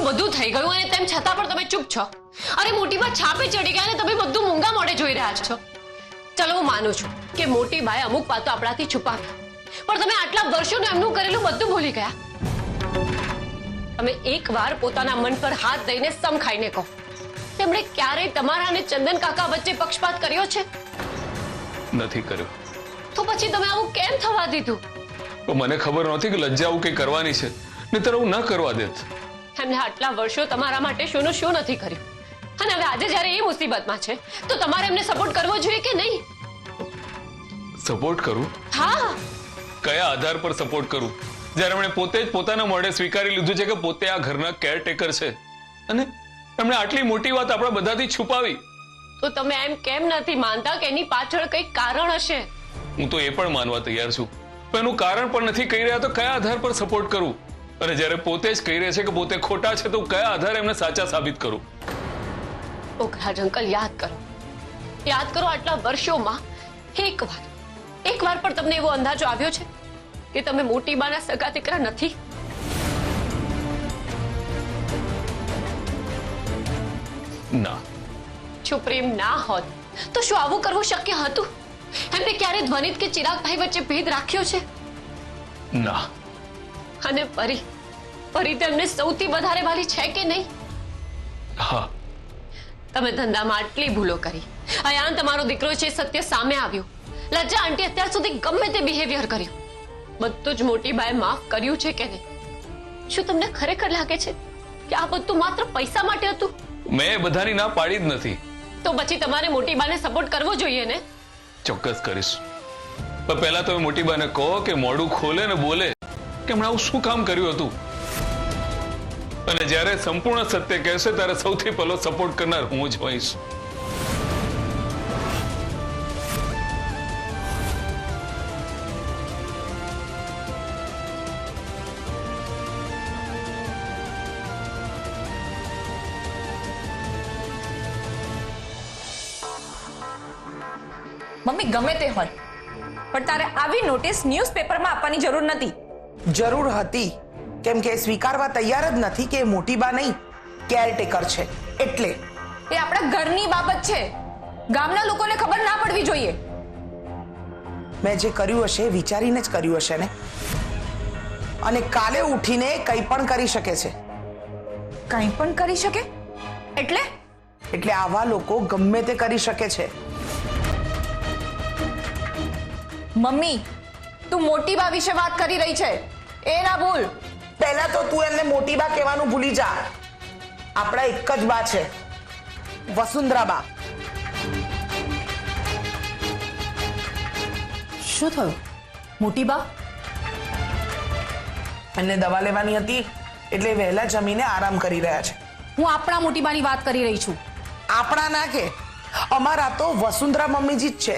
બધું થઈ ગયું અને તેમ છતાં પણ તમે ચૂપ છો. અરે મોટી બા છાપે ચડી ગયા અને તમે બધું મૂંગા મોઢે જોઈ રહ્યા છો. ચલો હું માનું છું કે મોટી બાએ અમુક વાતો આપણાથી છુપાવી, પણ તમે આટલા વર્ષોનું એમનું કરેલું બધું ભૂલી ગયા. તમે એકવાર પોતાના મન પર હાથ દઈને સમ ખાઈને કહો, તેમણે ક્યારેય તમારા અને ચંદન કાકા વચ્ચે પક્ષપાત કર્યો છે? નથી કર્યો. તો પછી તમે આવું કેમ થવા દીધું? તો મને ખબર નહોતી કે લજ્જા આવું કઈ કરવાની છે, નહીંતર હું ન કરવા દેત. એમને આટલા વર્ષો તમારા માટે શું નથી કર્યું, અને હવે આજે જ્યારે એ મુસીબતમાં છે તો તમારે એમને સપોર્ટ કરવો જોઈએ કે નહીં? સપોર્ટ કરું? હા. કયા આધાર પર સપોર્ટ કરું, જ્યારે એમણે પોતે જ પોતાના મોઢે સ્વીકારી લીધું છે કે પોતે આ ઘરના કેરટેકર છે, અને એમણે આટલી મોટી વાત આપણા બધાથી છુપાવી? તો તમે એમ કેમ નથી માનતા કે એની પાછળ કંઈક કારણ હશે? હું તો એ પણ માનવા તૈયાર છું, પણ એનું કારણ પણ નથી કહી રહ્યા તો કયા આધાર પર સપોર્ટ કરું? અને જ્યારે પોતે જ કહી રહ્યા છે કે પોતે ખોટા છે તો કયા આધારે એમને સાચા સાબિત કરું? ઓખરાજ અંકલ, યાદ કરો આટલા વર્ષોમાં એકવાર પણ તમને એવો અંદાજો આવ્યો છે કે તમે મોટી બાના સગા દીકરા નથી? ના. જો પ્રેમ ના હોત તો શું આવું કરવું શક્ય હતું? એમને ક્યારે ધ્વનિત કે ચિરાગભાઈ વચ્ચે ભેદ રાખ્યો છે? ના. અને પરી તેમને સૌથી વધારે વાલી છે કે નહીં? હા. તમે ધંધામાં આટલી ભૂલો કરી, અયાન તમારો દીકરો છે સત્ય સામે આવ્યું, લજ્જા આંટી અત્યાર સુધી ગમે તે બિહેવિયર કર્યું, બધું જ મોટી બાએ માફ કર્યું છે કે નહીં? શું તમને ખરેખર લાગે છે કે આ બધું માત્ર પૈસા માટે હતું? મેં બધાની ના પાડી જ નથી. તો પછી તમારે મોટી બાને સપોર્ટ કરવો જોઈએ ને? ચોક્કસ કરીશ, પણ પહેલા તમે મોટી બાને કહો કે મોઢું ખોલે ને બોલે કે હમણાં આવું શું કામ કર્યું હતું, અને જ્યારે સંપૂર્ણ સત્ય કહેશે ત્યારે સૌથી પહેલો સપોર્ટ કરનાર હું જ હોઈશ. મમ્મી ગમે તે હોય, પણ તારે આવી નોટિસ ન્યૂઝપેપરમાં આપવાની જરૂર નથી. જરૂર હતી, કેમ કે સ્વીકારવા તૈયાર જ નથી કે મોટી બા નહીં કેરટેકર છે. એટલે એ આપણા ઘરની બાબત છે, ગામના લોકોને ખબર ના પડવી જોઈએ. મેં જે કર્યું હશે એ વિચારીને જ કર્યું હશે ને, અને કાલે ઉઠીને કંઈ પણ કરી શકે છે. કંઈ પણ કરી શકે એટલે આવા લોકો ગમે તે કરી શકે છે. મમ્મી તું મોટી બા વિશે વાત કરી રહી છે, એ ના ભૂલ. પહેલા તો તું એમને મોટી બા કહેવાનું ભૂલી જા. આપણા એક જ બા છે, વસુંધરા બા. શું થયું મોટી બા? એમને દવા લેવાની હતી એટલે વહેલા જમીને આરામ કરી રહ્યા છે. હું આપણા મોટી બાની વાત કરી રહી છું. આપણા ના કે અમારા તો વસુંધરા મમ્મીજી જ છે.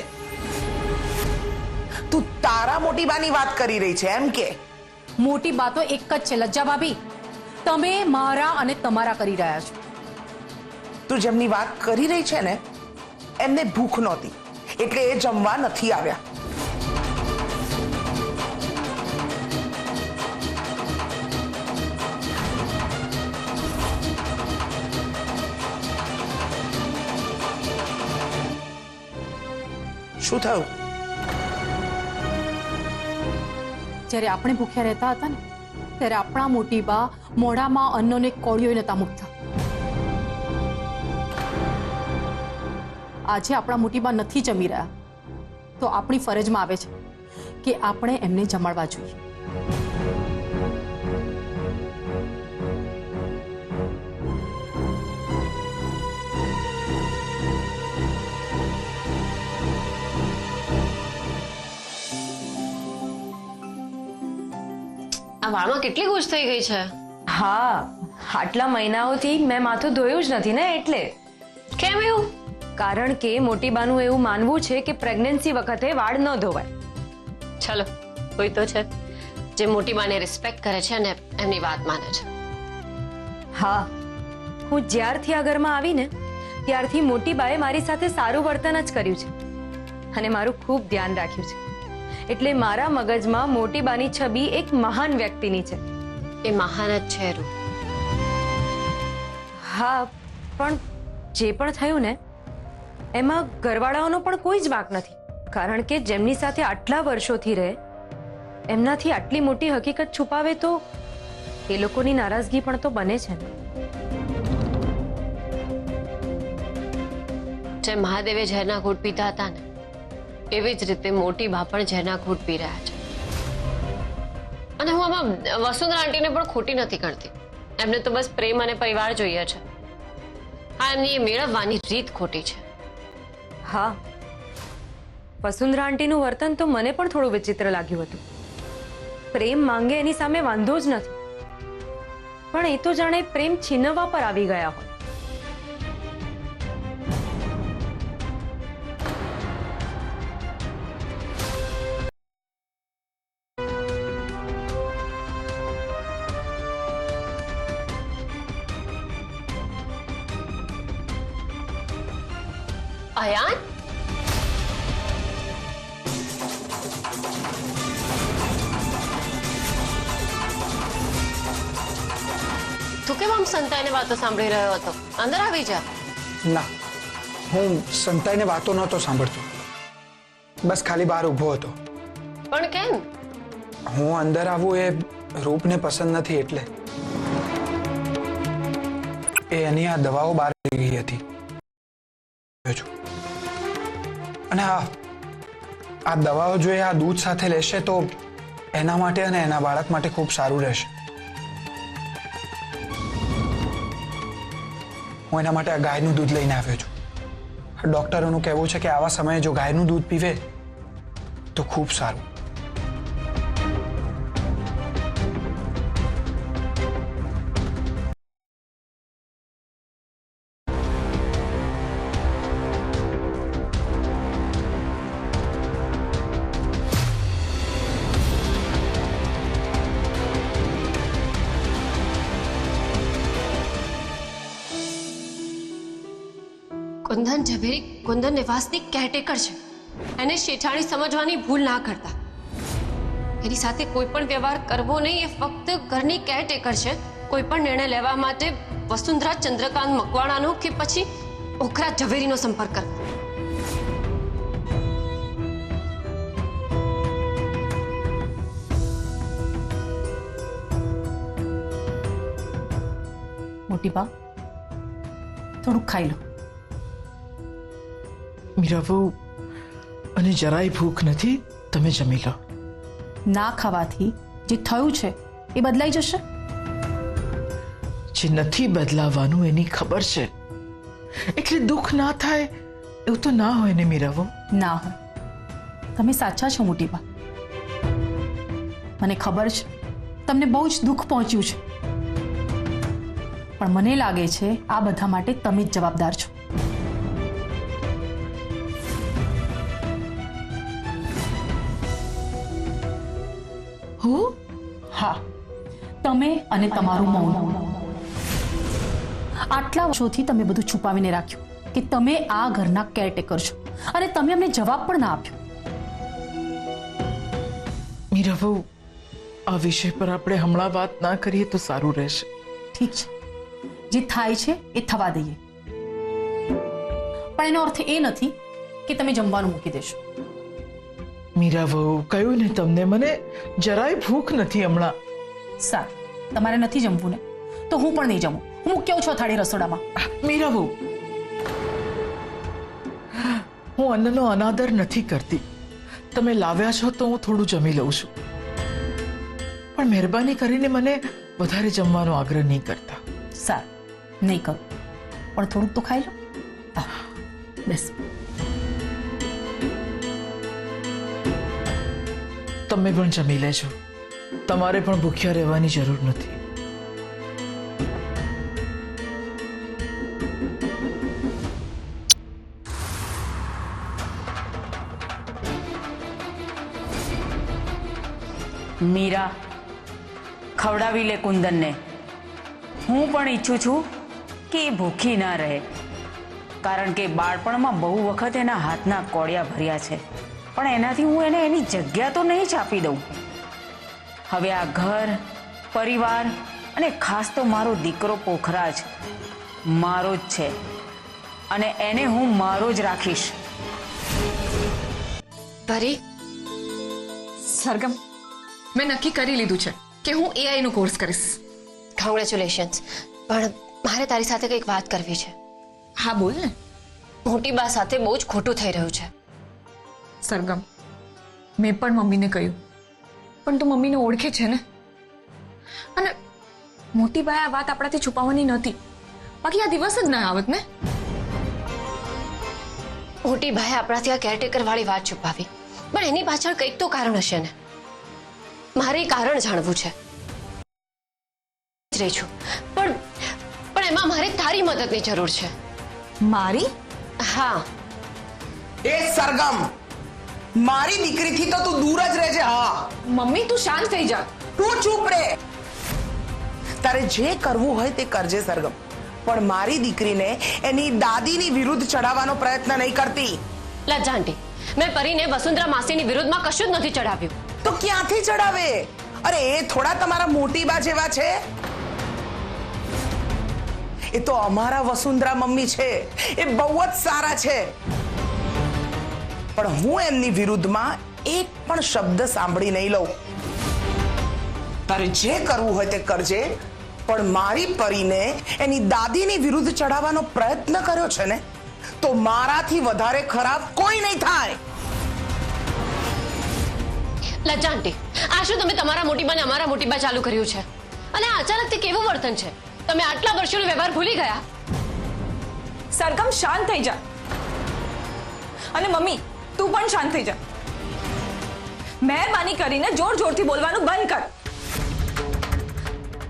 તું તારા મોટી બાની વાત કરી રહી છે એમ કે? મોટી બા તો એક જ છે લજ્જા ભાભી, તમે મારા અને તમારા કરી રહ્યા છો. તું જેમની વાત કરી રહી છે ને એમને ભૂખ નહોતી એટલે એ જમવા નથી આવ્યા. શું થયું? જ્યારે આપણે ભૂખ્યા રહેતા હતા ને ત્યારે આપણા મોટી બા મોઢામાં અન્નને કોળિયો નતા મૂકતા. આજે આપણા મોટી બા નથી જમી રહ્યા તો આપણી ફરજમાં આવે છે કે આપણે એમને જમાડવા જોઈએ. આ વાળમાં કેટલી ગુસ્સ થઈ ગઈ છે. હા, આટલા મહિનાઓથી મેં માથું ધોયું જ નથી ને એટલે. કેમ એવું? કારણ કે મોટી બાનું એવું માનવું છે કે પ્રેગ્નન્સી વખતે વાળ ન ધોવાય. ચલો, કોઈ તો છે જે મોટી બાને રિસ્પેક્ટ કરે છે અને એમની વાત માને છે. હા, હું જ્યારથી આ ઘરમાં આવીને ત્યારથી મોટી બાએ મારી સાથે સારું વર્તન જ કર્યું છે અને મારું ખૂબ ધ્યાન રાખ્યું છે. એટલે મારા મગજમાં મોટી બાની છબી એક મહાન વ્યક્તિની છે. એ મહાન જ છે રૂ. હા, પણ જે પણ થયું ને એમાં ઘરવાળાઓનો પણ કોઈ જ વાંક નથી, કારણ કે જેમની સાથે આટલા વર્ષોથી રહે એમનાથી આટલી મોટી હકીકત છુપાવે તો એ લોકોની નારાજગી પણ તો બને છે ને. જે મહાદેવે ઝેરના ઘૂંટ પીધા હતા ને એવી જ રીતે મોટી બા પણ ઝેરના ઘૂંટ પી રહ્યા છે. અને હું આમાં વસુંધરા આંટીને પણ ખોટી નથી કરતી. એમને તો બસ પ્રેમ અને પરિવાર જોઈએ છે. હા, એમની એ મેળવવાની રીત ખોટી છે. હા, વસુંધરા આંટીનું વર્તન તો મને પણ થોડું વિચિત્ર લાગ્યું હતું. પ્રેમ માંગે એની સામે વાંધો જ નથી, પણ એ તો જાણે પ્રેમ છીનવવા પર આવી ગયા હોય. અયાન, તું કેમ આમ સંતાઈને વાતો સાંભળી રહ્યો હતો? અંદર આવી જા. ના, હું સંતાઈને વાતો નહોતો સાંભળતો, બસ ખાલી બહાર ઊભો હતો. પણ કેમ? હું અંદર આવું એ રૂપને પસંદ નથી એટલે. એ એની આ દવાઓ બહાર લઈ ગઈ હતી. અને આ દવાઓ જો એ આ દૂધ સાથે લેશે તો એના માટે અને એના બાળક માટે ખૂબ સારું રહેશે. હું એના માટે આ ગાયનું દૂધ લઈને આવ્યો છું. ડોક્ટરોનું કહેવું છે કે આવા સમયે જો ગાયનું દૂધ પીવે તો ખૂબ સારું. કુંદન ઝવેરી કુંદન નિવાસની કેરટેકર છે. એને શેઠાણી સમજવાની ભૂલ ના કરતા. એની સાથે કોઈ પણ વ્યવહાર કરવો નહીં. એ ફક્ત ઘરની કેરટેકર છે. કોઈ પણ નિર્ણય લેવા માટે વસુંધરા ચંદ્રકાંત મકવાણાનો કે પછી ઓખરા ઝવેરીનો સંપર્ક કરવો. મોટી બા, થોડુંક ખાઈ લો. મીરાબહુ, અને જરાય ભૂખ નથી, તમે જમી લો. ના ખાવાથી જે થયું છે એ બદલાઈ જશે. જે નથી બદલાવાનું એની ખબર છે, એટલે દુઃખ ના થાય એવું તો ના હોય ને મીરાબહુ? ના હોય. તમે સાચા છો મોટી બા. મને ખબર છે તમને બહુ જ દુઃખ પહોંચ્યું છે, પણ મને લાગે છે આ બધા માટે તમે જ જવાબદાર છો. હું? હા, તમે અને તમારું મૌન. આટલા વર્ષોથી તમે બધું છુપાવીને રાખ્યું કે તમે આ ઘરના કેરટેકર છો, અને તમે અમને જવાબ પણ ના આપ્યો. મીરાબહુ, આ વિષય પર આપણે હમણાં વાત ના કરીએ તો સારું રહેશે. ઠીક છે, જે થાય છે એ થવા દઈએ, પણ એનો અર્થ એ નથી કે તમે જમવાનું મૂકી દેશો. મીરાબહુ, કહ્યું ને તમને, મને જરાય ભૂખ નથી હમણાં. સારું, તમારે નથી જમવું ને તો હું પણ નહીં જમું. હું મૂક્યો છું થાળી રસોડામાં. મીરાબહુ, હું અન્નનો અનાદર નથી કરતી. તમે લાવ્યા છો તો હું થોડું જમી લઉં છું, પણ મહેરબાની કરીને મને વધારે જમવાનો આગ્રહ નહીં કરતા. સારું, નહીં કરું, પણ થોડુંક તો ખાઈ લો. બસ. તમે પણ જમી લેજો. તમારે પણ ભૂખ્યા રહેવાની જરૂર નથી. મીરા, ખવડાવી લે કુંદનને. હું પણ ઈચ્છું છું કે એ ભૂખી ના રહે, કારણ કે બાળપણમાં બહુ વખત એના હાથના કોળિયા ભર્યા છે, પણ એનાથી હું એને એની જગ્યા તો નહીં છાપી દઉં. હવે આ ઘર, પરિવાર અને ખાસ તો મારો દીકરો પોખરાજ, મારો જ છે અને એને હું મારો જ રાખીશ. પરી, સરગમ, મેં નક્કી કરી લીધું છે કે હું AI નો કોર્સ કરીશ. કોંગ્રેચ્યુલેશન્સ. પણ મારે તારી સાથે કંઈક વાત કરવી છે. હા બોલ ને. મોટી બા સાથે બહુ જ ખોટું થઈ રહ્યું છે. સરગમ, મેં પણ મમ્મીને કહ્યું, પણ તું મમ્મીને ઓળખે છે ને. અને મોટી બાએ આ વાત આપણાથી છુપાવવાની નહોતી, બાકી આ દિવસ જ ના આવત ને. મોટી બાએ આપણાથી આ કેરટેકર વાળી વાત છુપાવી, પણ એની પાછળ કંઈક તો કારણ હશે ને. મારે એ કારણ જાણવું છે. જ રહી છું, પણ એમાં મારે તારી મદદની જરૂર છે. મારી? હા. એ સરગમ, મારી દીકરીથી તો તું દૂર જ રહેજે. હા મમ્મી તું શાંત થઈ જા. તું ચૂપ રે. તારે જે કરવું હોય તે કરજે સરગમ, પણ મારી દીકરીને એની દાદીની વિરુદ્ધ ચડાવવાનો પ્રયત્ન નહીં કરતી. લજ્જા આંટી, મેં પરીને વસુંધરા માસીની વિરુદ્ધમાં કશું જ નથી ચડાવ્યું. તો ક્યાંથી ચડાવે? અરે એ થોડા તમારા મોટી બા જેવા છે. એ તો અમારા વસુંધરા મમ્મી છે, એ બહુ જ સારા છે. પણ હું એમની વિરુદ્ધમાં એક પણ શબ્દ સાંભળી નહીં લઉં. તારે જે કરવું હોય તે કરજે, પણ મારી પરીને એની દાદીની વિરુદ્ધ ચડાવવાનો પ્રયત્ન કર્યો છે ને, તો મારાથી વધારે ખરાબ કોઈ નહીં થાય. લજ્જા આંટી, આ શું તમે તમારા મોટીબાને અમારા મોટીબા ચાલુ કર્યું છે? અને આ અચાનકથી કેવું વર્તન છે? તમે આટલા વર્ષોનો વ્યવહાર ભૂલી ગયા? સરગમ શાંત થઈ જા. અને મમ્મી તું પણ શાંત થઈ જા. મહેરબાની કરીને જોર જોરથી બોલવાનું બંધ કર.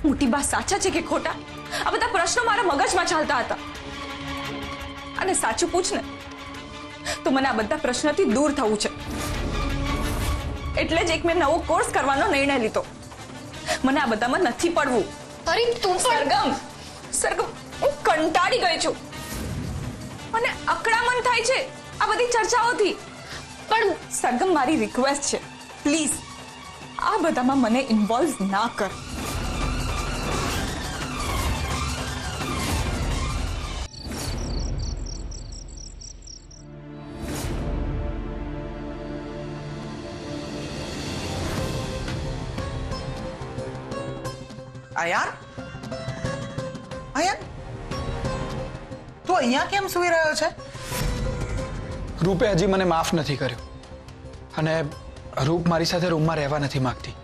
મોટી બા સાચા છે કે ખોટા, આ બધા પ્રશ્નો મારા મગજમાં ચાલતા હતા. અને સાચું પૂછ ને તો મને આ બધા પ્રશ્નોથી દૂર થવું છે. એટલે જ એક મેં નવો કોર્સ કરવાનો નિર્ણય લીધો. મને આ બધામાં નથી પડવું. અરે તું પણ. સરગમ, હું કંટાળી ગઈ છું અને અકળામણ થાય છે આ બધી ચર્ચાઓથી. પણ સરગમ, મારી રિક્વેસ્ટ છે, પ્લીઝ આ બધામાં મને ઇન્વોલ્વ ના કર. આયાન, આયાન, તું અહીંયા કેમ સૂઈ રહ્યો છે? રૂપે હજી મને માફ નથી કર્યો અને રૂપ મારી સાથે રૂમમાં રહેવા નથી માંગતી.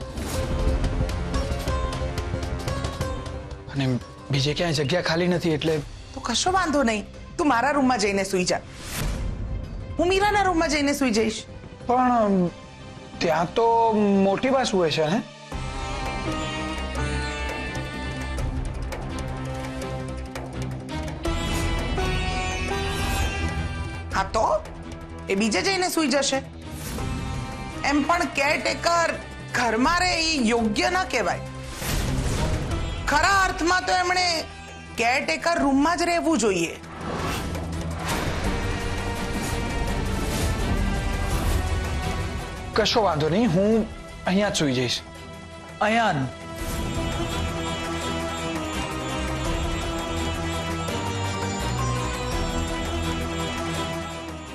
અને બીજે ક્યાંય જગ્યા ખાલી નથી, એટલે તો કશો વાંધો નહીં, તું મારા રૂમમાં જઈને સૂઈ જા. હું મીરાના રૂમમાં જઈને સૂઈ જઈશ. પણ ત્યાં તો મોટી બા સૂએ છે ને. હા તો એ બીજે જઈને સૂઈ જશે. એમ પણ કેરટેકર ઘરમાં રહે એ યોગ્ય ન કહેવાય. ખરા અર્થમાં તો એમણે કેરટેકર રૂમમાં જ રહેવું જોઈએ. કશો વાંધો નહીં, હું અહીંયા જ સૂઈ જઈશ. અયાન,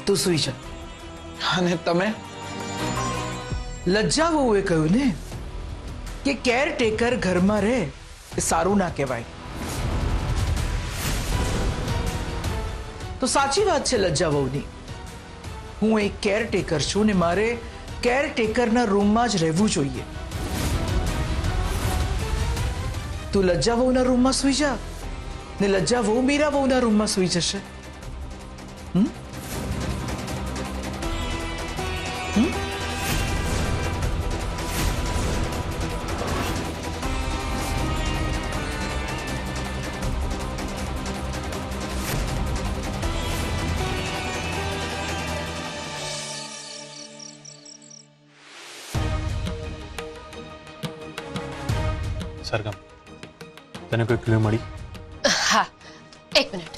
તું સુઈ જા. અને તમે? લજ્જા વહુએ કહ્યું ને કે કેરટેકર ઘરમાં રહે એ સારું ના કહેવાય. તો સાચી વાત છે લજ્જા વહુની. હું એક કેરટેકર છું ને મારે કેરટેકરના રૂમમાં જ રહેવું જોઈએ. તું લજ્જા વહુના રૂમમાં સૂઈ જા ને લજ્જા વહુ મીરા વહુના રૂમમાં સૂઈ જશે. સરગમ, તને કોઈ ક્લુ મળી? હા, એક મિનિટ.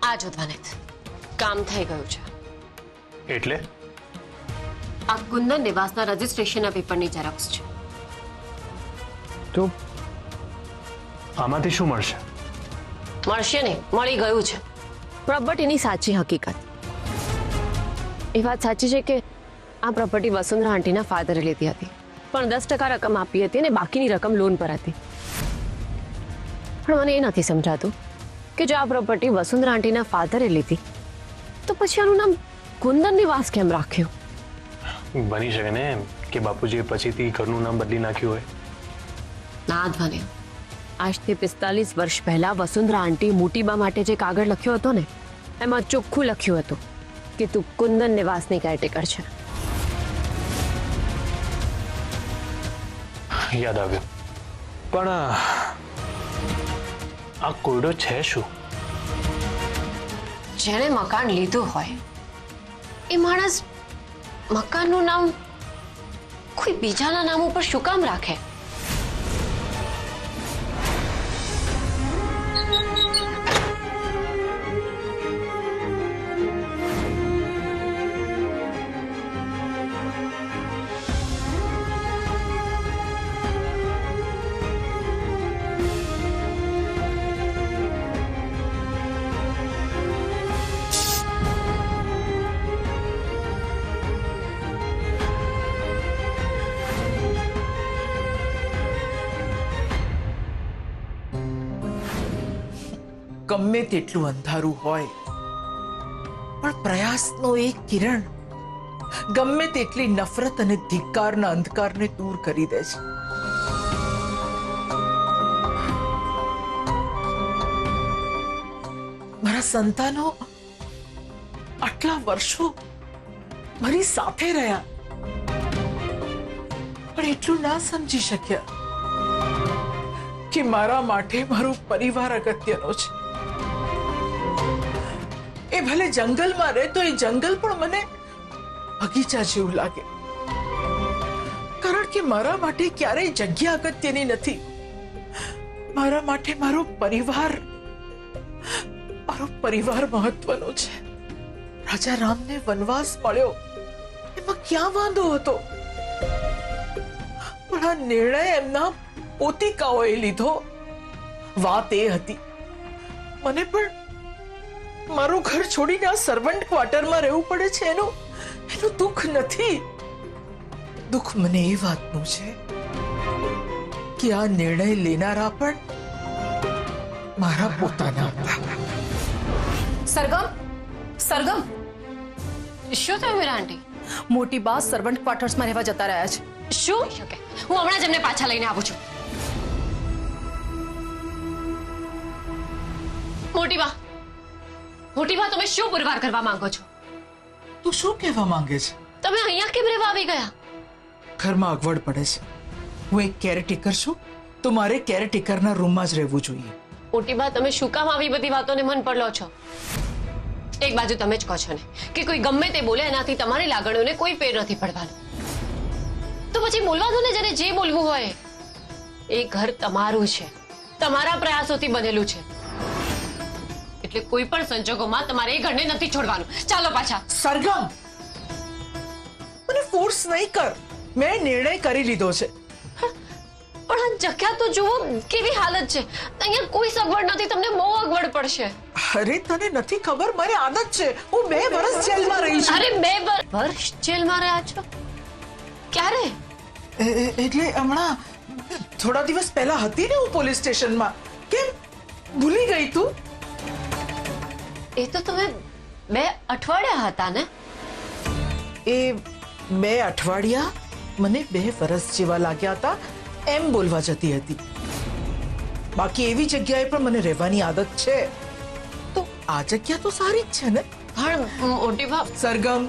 આ જો ધ્વનિત, કામ થઈ ગયું છે. એટલે આ કુંદન નિવાસના રજીસ્ટ્રેશનના પેપરની ઝેરોક્સ છે. તો આમાંથી શું મળશે? મળશે નહીં, મળી ગયું છે. પ્રોપર્ટીની સાચી હકીકત એ વાત સાચી છે કે આ પ્રોપર્ટી વસુંધરા આંટીના ફાધરે લીધી હતી, પણ 10% રકમ આપી હતી અને બાકીની રકમ લોન પર હતી. પણ મને એ નથી સમજાતું કે જો આ પ્રોપર્ટી વસુંધરા આંટીના ફાધરે લીધી તો પછી આનું નામ કુંદન નિવાસ કેમ રાખ્યું? બની શકે ને કે બાપુજીએ પછીથી ઘરનું નામ બદલી નાખ્યું હોય. ના જ બને. આજથી 45 વર્ષ પહેલા વસુંધરા આંટી મોટીબા માટે જે કાગળ લખ્યો હતો ને એમાં ચોખ્ખું લખ્યું હતું કે તું કુંદન નિવાસની કેરટેકર છે. યાદ આવ્યું. પણ આ કોયડો છે શું? જેણે મકાન લીધું હોય એ માણસ મકાનનું નામ કોઈ બીજાના નામ ઉપર શું કામ રાખે? ગમે તેટલું અંધારું હોય પણ પ્રયાસનો એક કિરણ ગમે તેટલી નફરત અને ધિક્કારના અંધકારને દૂર કરી દે છે. મારા સંતાનો આટલા વર્ષો મારી સાથે રહ્યા પણ એટલું ના સમજી શક્યા કે મારા માટે મારો પરિવાર અગત્યનો છે. એ ભલે જંગલમાં રહે તો એ જંગલ પણ મને બગીચા જેવું લાગે, કારણ કે મારા માટે ક્યારેય જગ્યા અગત્યની નથી. મારા માટે મારો પરિવાર મહત્વનો છે. રાજા રામને વનવાસ મળ્યો એમાં ક્યાં વાંધો હતો, પણ આ નિર્ણય એમના પોતિકાઓએ લીધો. વાત એ હતી મને પણ મારું ઘર છોડીને આ સર્વન્ટ ક્વાર્ટરમાં રહેવું પડે છે એનું દુઃખ નથી. દુઃખ મને એ વાતનું છે કે આ નિર્ણય લેનારા પણ મારા પોતાના હતા. સરગમ, સરગમ, શું થયું મીરા આંટી? મોટી બા સર્વન્ટ ક્વાર્ટર્સમાં રહેવા જતા રહ્યા છે. શું શકે? હું હમણાં જ એમને પાછા લઈને આવું છું. મોટી બા, તમે શું પુરવાર કરવા માંગો છો? તું શું કહેવા માંગે છે? તમે અહીંયા કેમ રહેવા આવી ગયા? ઘરમાં અગવડ પડે છે. હું એક કેરટેકર છું તો મારે કેરટેકરના રૂમમાં જ રહેવું જોઈએ. મોટી બા, તમે શું કામ આવી બધી વાતોને મન પર લો છો? એક બાજુ તમે જ કહો છો ને કે કોઈ ગમે તે બોલે એનાથી તમારી લાગણીઓને કોઈ ફેર નથી પડવાનો, તો પછી બોલવા દો ને જેને જે બોલવું હોય. એ ઘર તમારું છે, તમારા પ્રયાસોથી બનેલું છે, એટલે કોઈ પણ સંજોગોમાં તમારે એ ઘરને નથી છોડવાનું. ચાલો પાછા. સરગમ, મને ફોર્સ નહીં કર. મેં નિર્ણય કરી લીધો છે. પણ આ જગ્યા તો જુઓ કેવી હાલત છે. અહીંયા કોઈ સગવડ નથી, તમને બહુ અગવડ પડશે. અરે તને નથી ખબર, મારી આદત છે. હું 2 વર્ષ જેલમાં રહી છું. અરે 2 વર્ષ જેલમાં રહ્યા છો? ક્યારે? એટલે હમણાં થોડા દિવસ પહેલા હતી ને હું પોલીસ સ્ટેશનમાં. કેમ ભૂલી ગઈ તું? એ તો તમે 2 અઠવાડિયા હતા ને? એ 2 અઠવાડિયા મને 2 વર્ષ જેવા લાગ્યા હતા એમ બોલવા જતી હતી. બાકી એવી જગ્યાએ પણ મને રહેવાની આદત છે, તો આ જગ્યા તો સારી જ છે ને. પણ મોટી બા, સરગમ,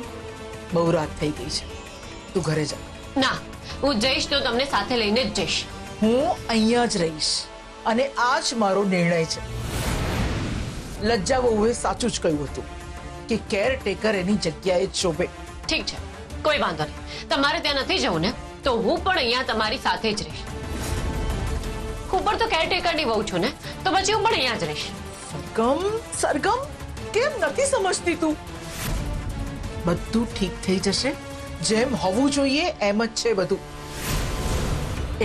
બહુ રાત થઈ ગઈ છે, તું ઘરે જા. ના, હું જઈશ તો તમને સાથે લઈને જ જઈશ. હું અહીંયા જ રહીશ અને આ જ મારો નિર્ણય છે. લજ્જા વહુએ સાચું જ કહ્યું હતું કે કેરટેકર એની જગ્યાએ જ શોભે. ઠીક છે, કોઈ વાંધો નહીં. તમારે ત્યાં નથી જવું ને તો હું પણ અહીંયા તમારી સાથે જ રહીશ. હું પણ તો કેરટેકરની વહુ છું ને, તો પછી હું પણ અહીંયા જ રહીશ. સરગમ, કેમ નથી સમજતી તું? બધું ઠીક થઈ જશે. જેમ હોવું જોઈએ એમ જ છે બધું.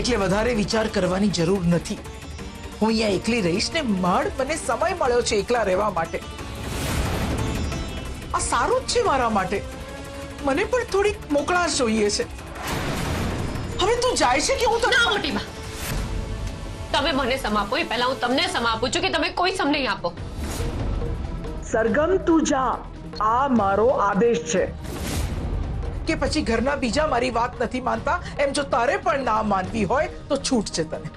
એટલે વધારે વિચાર કરવાની જરૂર નથી. હું અહીંયા એકલી રહીશ ને મને સમય મળ્યો છે એકલા રહેવા માટે. આ સારું જ છે મારા માટે. મને પણ થોડીક મોકળાશ જોઈએ છે. હવે તું જાય છે કે હું ના મોટી બા, તમે મને સમ આપો એ પહેલા હું તમને સમ આપું છું કે તમે કોઈ સમ નહીં આપો. સરગમ તું જા, આ મારો આદેશ છે. કે પછી ઘરના બીજા મારી વાત નથી માનતા એમ જો તારે પણ ના માનવી હોય તો છૂટ છે તને.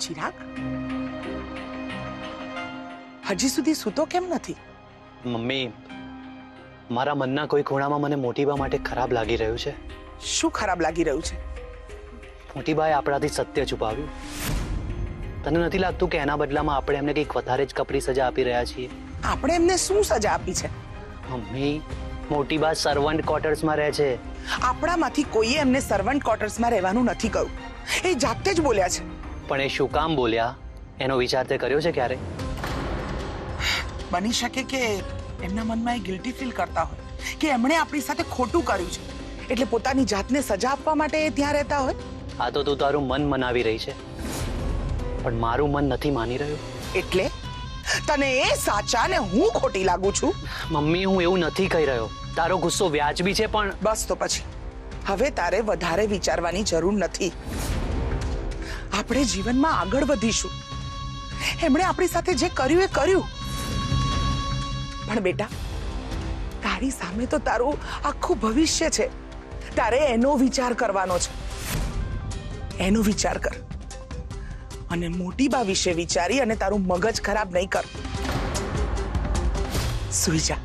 ચિરાગ, હજી સુધી સૂતો કેમ નથી? મમ્મી, મારા મનના કોઈ ખૂણામાં મને મોટીબા માટે ખરાબ લાગી રહ્યું છે. શું ખરાબ લાગી રહ્યું છે? મોટીબાએ આપણાથી સત્ય છુપાવ્યું. તને નથી લાગતું કે એના બદલામાં આપણે એમને કંઈક વધારે જ કપરી સજા આપી રહ્યા છીએ? આપણે એમને શું સજા આપી છે? મમ્મી, મોટીબા સર્વન્ટ ક્વાર્ટર્સમાં રહે છે. આપણામાંથી કોઈએ એમને સર્વન્ટ ક્વાર્ટર્સમાં રહેવાનું નથી કહ્યું. એ જાતે જ બોલ્યા છે. પણ એ શું કામ બોલ્યા એનો વિચાર તે કર્યો છે ક્યારે? બની શકે કે એમના મનમાં એ ગિલ્ટી ફીલ કરતા હોય કે એમણે આપણી સાથે ખોટું કર્યું છે, એટલે પોતાની જાતને સજા આપવા માટે એ ત્યાં રહેતા હોય. આ તો તું તારું મન મનાવી રહી છે, પણ મારું મન નથી માની રહ્યું. એટલે તને એ સાચા ને હું ખોટી લાગુ છું? મમ્મી, હું એવું નથી કહી રહ્યો. તારો ગુસ્સો વ્યાજબી છે, પણ બસ તો પછી હવે તારે વધારે વિચારવાની જરૂર નથી. આપણે જીવનમાં આગળ વધીશું. એમણે આપણી સાથે જે કર્યું એ કર્યું, પણ બેટા તારી સામે તો તારું આખું ભવિષ્ય છે. તારે એનો વિચાર કરવાનો છે. એનો વિચાર કર અને મોટીબા વિશે વિચારી અને તારું મગજ ખરાબ નહીં કર. સુઈ જા.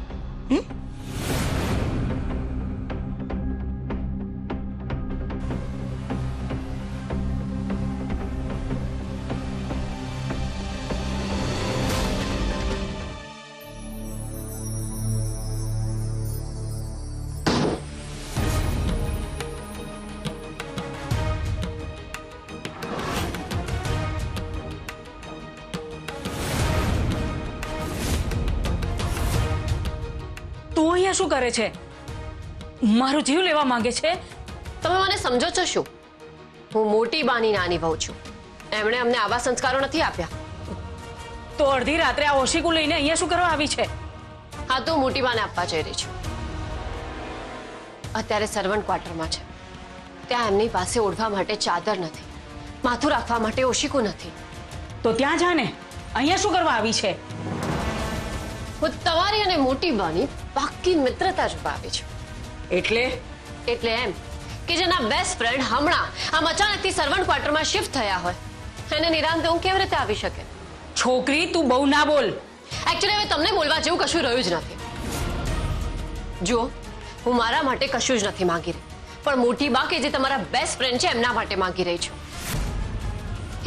તું અહીંયા શું કરે છે? મારો જીવ લેવા માંગે છે? તમે મને સમજો છો શું? હું મોટી બાની નાની વહુ છું. એમણે અમને આવા સંસ્કારો નથી આપ્યા. તો અડધી રાત્રે આ ઓશિકુ લઈને અહીંયા શું કરવા આવી છે? હા, તો મોટી બાને આપવા જઈ રહી છું. અત્યારે સર્વન્ટ ક્વાર્ટરમાં છે. ત્યાં એમની પાસે ઓઢવા માટે ચાદર નથી, માથું રાખવા માટે ઓશિકું નથી. તો ત્યાં જા ને. અહીંયા શું કરવા આવી છે? હું તમારી અને મોટી બાની પાક્કી મિત્રતા છુપાવી છું. એટલે એમ કે જેના બેસ્ટ ફ્રેન્ડ હમણાં આમ અચાનકથી સર્વન્ટ ક્વાર્ટરમાં શિફ્ટ થયા હોય, એને નિરાંતે હું કેવી રીતે આવી શકે? છોકરી, તું બહુ ના બોલ. એકચ્યુઅલી હવે તમને બોલવા જેવું કશું રહ્યું જ નથી. જુઓ, હું મારા માટે કશું જ નથી માંગી રહી, પણ મોટી બા કે જે તમારા બેસ્ટ ફ્રેન્ડ છે એમના માટે માંગી રહી છું.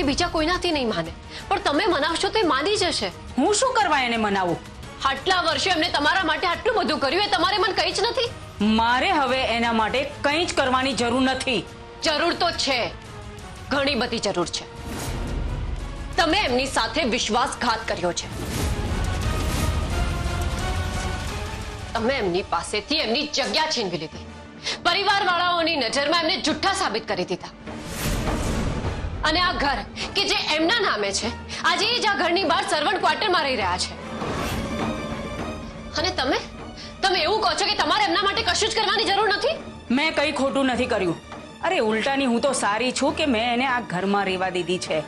એ બીજા કોઈનાથી નહીં માને, પણ તમે મનાવશો તો એ માની જશે. હું શું કરવા એને મનાવું? આટલા વર્ષે એમને તમારા માટે આટલું બધું કર્યું, એ તમારે મને કંઈ જ નથી. મારે હવે એના માટે કંઈ જ કરવાની જરૂર નથી. જરૂર તો છે, ઘણી બધી જરૂર છે. તમે એમની સાથે વિશ્વાસઘાત કર્યો છે. તમે એમની પાસેથી એમની જગ્યા છીનવી લીધી. પરિવારવાળાઓની નજરમાં એમને જુઠ્ઠા સાબિત કરી દીધા. અને આ ઘર કે જે એમના નામે છે, આજે એ જ આ ઘરની બહાર સર્વન્ટ ક્વાર્ટરમાં રહી રહ્યા છે. અને તમે એવું કહો છો કે તમારે એમના માટે કશું જ કરવાની જરૂર નથી? મેં કંઈ ખોટું નથી કર્યું. અરે ઉલટાની હું તો સારી છું કે મેં એને આ ઘરમાં રહેવા દીધી છે.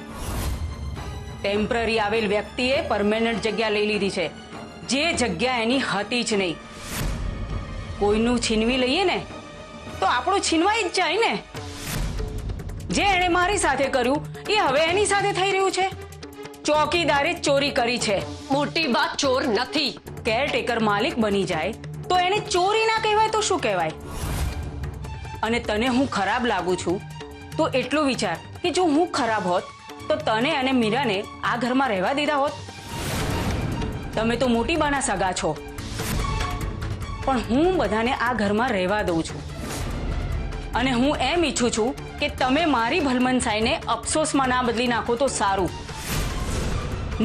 ટેમ્પરરી આવેલ વ્યક્તિએ પરમેનન્ટ જગ્યા લઈ લીધી છે, જે જગ્યા એની હતી જ નહીં. કોઈનું છીનવી લઈએ ને તો આપણું છીનવાઈ જ જાય ને. જે એણે મારી સાથે કર્યું એ હવે એની સાથે થઈ રહ્યું છે. ચોકીદારે ચોરી કરી છે. મોટી બા ચોર નથી. કેરટેકર માલિક બની જાય તો એને ચોરી ના કહેવાય તો શું કહેવાય? અને તને હું ખરાબ લાગુ છું તો એટલું વિચાર કે જો હું ખરાબ હોત તો તને અને મીરાને આ ઘરમાં રહેવા દીધા હોત. તમે તો મોટી બાના સગા છો, પણ હું બધાને આ ઘરમાં રહેવા દઉં છું અને હું એમ ઈચ્છું છું કે તમે મારી ભલમનસાઈને અફસોસમાં ના બદલી નાખો તો સારું,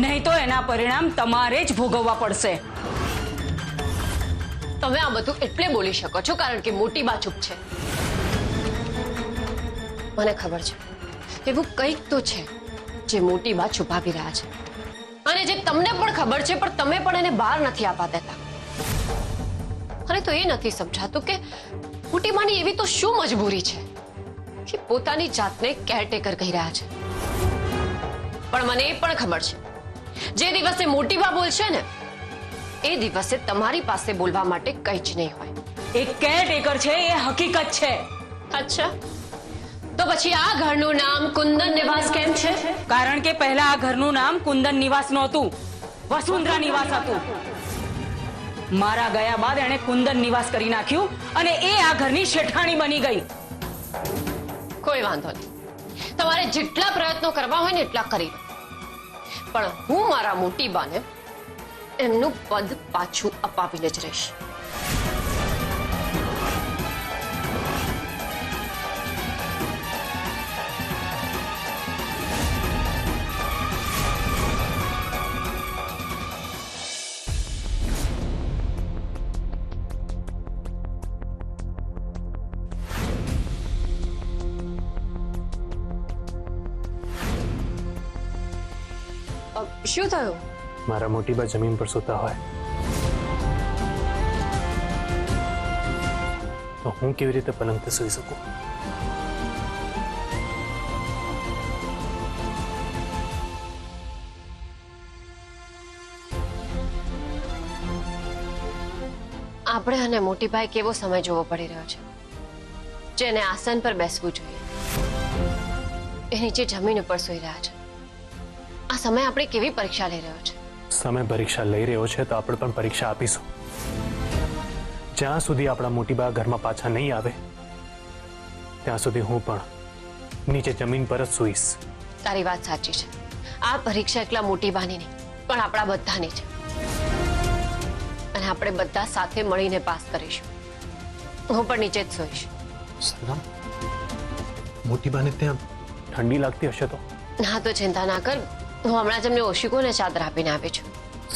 નહીં તો એના પરિણામ તમારે જ ભોગવવા પડશે. તમે આ બધું એટલે બોલી શકો છો કારણ કે મોટી બા ચૂપ છે. મને ખબર છે એવું કંઈક તો છે જે મોટી બા છુપાવી રહ્યા છે અને જે તમને પણ ખબર છે પણ તમે પણ એને બહાર નથી આપવા દેતા. અને તો એ નથી સમજાતું કે મોટી બાની એવી તો શું મજબૂરી છે કે પોતાની જાતને કેરટેકર કહી રહ્યા છે. પણ મને એ પણ ખબર છે જે દિવસે મોટી બા બોલશે ને એ દિવસે તમારી પાસે બોલવા માટે કંઈ જ નહીં હોય. એ કેરટેકર છે એ હકીકત છે. અચ્છા, તો પછી આ ઘરનું નામ કુંદન નિવાસ કેમ છે? કારણ કે પહેલા આ ઘરનું નામ કુંદન નિવાસ નહોતું, વસુંધરા નિવાસ હતું. મારા ગયા બાદ એણે કુંદન નિવાસ કરી નાખ્યું અને એ આ ઘરની શેઠાણી બની ગઈ. કોઈ વાંધો નહીં, તમારે જેટલા પ્રયત્નો કરવા હોય ને એટલા કરી લો, પણ હું મારા મોટી બાને એમનું પદ પાછું અપાવીને જ રહીશ. શું થયું? મારા મોટી બા જમીન પર સૂતા હોય તો હું કેવી રીતે પલંગ પર સૂઈ શકું? આપણે અને મોટીભાઈ કેવો સમય જોવો પડી રહ્યો છે જેને આસન પર બેસવું જોઈએ એ નીચે જમીન ઉપર સૂઈ રહ્યા છે. આ સમય આપણે કેવી પરીક્ષા લઈ રહ્યો છે? સમય પરીક્ષા લઈ રહ્યો છે તો આપણે પણ પરીક્ષા આપીશું. જ્યાં સુધી આપણા મોટીબા ઘરમાં પાછા નહીં આવે ત્યાં સુધી હું પણ નીચે જમીન પર જ સૂઈશ. તારી વાત સાચી છે. આ પરીક્ષા એકલા મોટીબાની નહીં પણ આપણા બધાની છે અને આપણે બધા સાથે મળીને પાસ કરીશું. હું પણ નીચે જ સૂઈશ. સરગમ, મોટીબાને ત્યાં ઠંડી લાગતી હશે તો? ના તો ચિંતા ના કર, હું હમણાં જ એમને ઓશિકોને ચાદર આપીને આવી છું.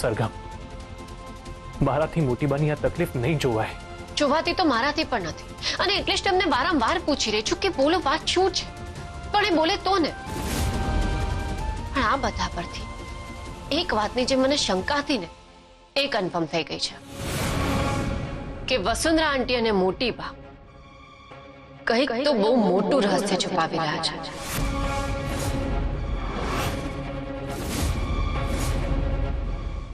સરગમ, મારાથી મોટીબાની આ તકલીફ નહીં જોવાય. જોવાતી તો મારાથી પણ નથી અને એટલે જ તમને વારંવાર પૂછી રહી છું કે બોલો વાત શું છે, પણ એ બોલે તો ને. પણ આ બધા પરથી એક વાતની જે મને શંકા હતી ને એ કન્ફર્મ થઈ ગઈ છે કે વસુંધરા આંટી અને મોટી બા કંઈક તો બહુ મોટું રહસ્ય છુપાવી રહ્યા છે.